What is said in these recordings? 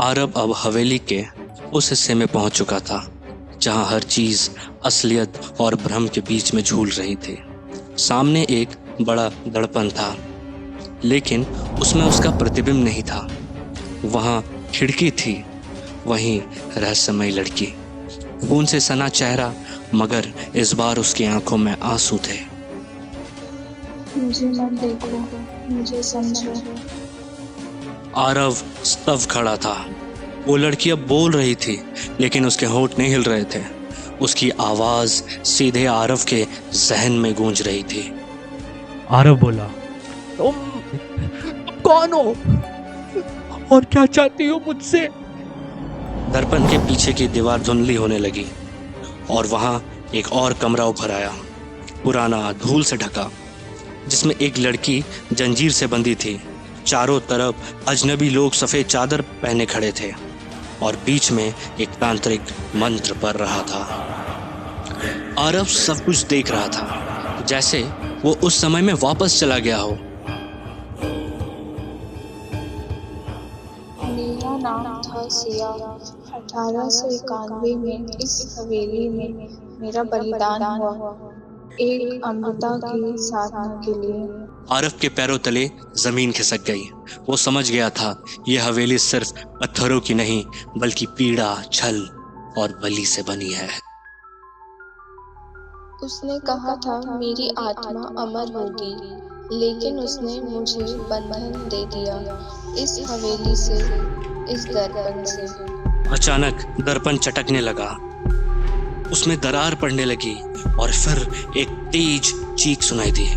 आरब अब हवेली के उस हिस्से में पहुंच चुका था जहां हर चीज असलियत और भ्रम के बीच में झूल रही थी। सामने एक बड़ा दर्पण था, लेकिन उसमें उसका प्रतिबिंब नहीं था। वहां खिड़की थी, वहीं रहस्यमयी लड़की, खून से सना चेहरा, मगर इस बार उसकी आंखों में आंसू थे। मुझे मत देखो, मुझे समझो। आरव स्तब्ध खड़ा था। वो लड़की अब बोल रही थी, लेकिन उसके होंठ नहीं हिल रहे थे। उसकी आवाज सीधे आरव के जहन में गूंज रही थी। आरव बोला, तुम कौन हो और क्या चाहती हो मुझसे? दर्पण के पीछे की दीवार धुंधली होने लगी और वहां एक और कमरा उभर आया, पुराना, धूल से ढका, जिसमें एक लड़की जंजीर से बंधी थी। चारों तरफ अजनबी लोग सफेद चादर पहने खड़े थे और बीच में एक तांत्रिक मंत्र पढ़ रहा था। आरव सब कुछ देख रहा था, जैसे वो उस समय में वापस चला गया हो। मेरा नाम था सिया। 1891 में इस हवेली में मेरा बलिदान हुआ, एक अमृता की साधना के लिए। आरव के पैरों तले जमीन खिसक गई। वो समझ गया था यह हवेली सिर्फ पत्थरों की नहीं, बल्कि पीड़ा, छल और बलि से बनी है। उसने कहा था मेरी आत्मा अमर होगी, लेकिन उसने मुझे बंधन दे दिया, इस हवेली से, इस दर्पण से। अचानक दर्पण चटकने लगा, उसमें दरार पड़ने लगी और फिर एक तेज चीख सुनाई दी।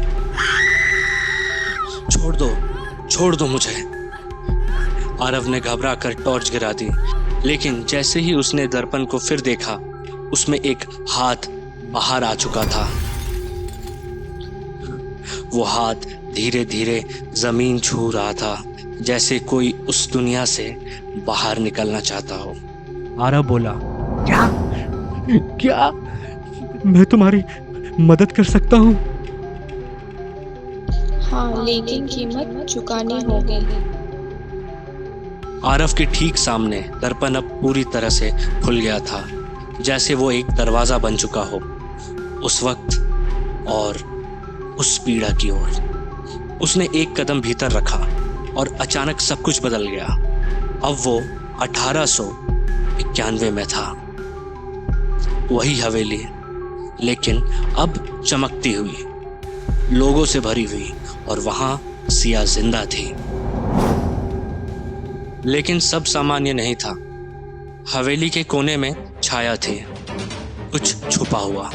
छोड़ दो मुझे। आरव ने घबरा कर टॉर्च गिरा दी, लेकिन जैसे ही उसने दर्पण को फिर देखा, उसमें एक हाथ बाहर आ चुका था। वो हाथ धीरे धीरे जमीन छू रहा था, जैसे कोई उस दुनिया से बाहर निकलना चाहता हो। आरव बोला, क्या मैं तुम्हारी मदद कर सकता हूँ? हाँ, लेकिन कीमत चुकानी होगी। आरव के ठीक सामने दर्पण अब पूरी तरह से खुल गया था, जैसे वो एक दरवाजा बन चुका हो उस वक्त और उस पीड़ा की ओर। उसने एक कदम भीतर रखा और अचानक सब कुछ बदल गया। अब वो 1891 में था, वही हवेली, लेकिन अब चमकती हुई, लोगों से भरी हुई, और वहां सिया जिंदा थी। लेकिन सब सामान्य नहीं था। हवेली के कोने में छाया थी, कुछ छुपा हुआ,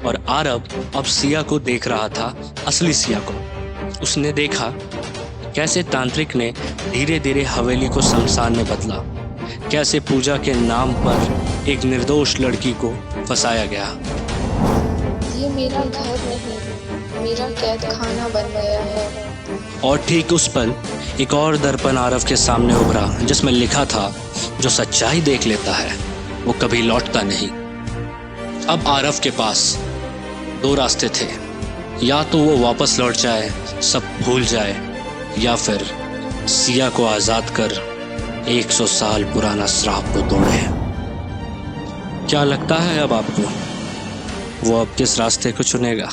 और आरब अब सिया को देख रहा था, असली सिया को। उसने देखा कैसे तांत्रिक ने धीरे धीरे हवेली को शमशान में बदला, कैसे पूजा के नाम पर एक निर्दोष लड़की को फंसाया गया। ये मेरा घर नहीं, मेरा कैद खाना बन गया है। और ठीक उस पल एक और दर्पण आरव के सामने उभरा, जिसमें लिखा था, जो सच्चाई देख लेता है वो कभी लौटता नहीं। अब आरव के पास दो रास्ते थे, या तो वो वापस लौट जाए, सब भूल जाए, या फिर सिया को आजाद कर 100 साल पुराना श्राप को तोड़े। क्या लगता है अब आपको, वो अब किस रास्ते को चुनेगा?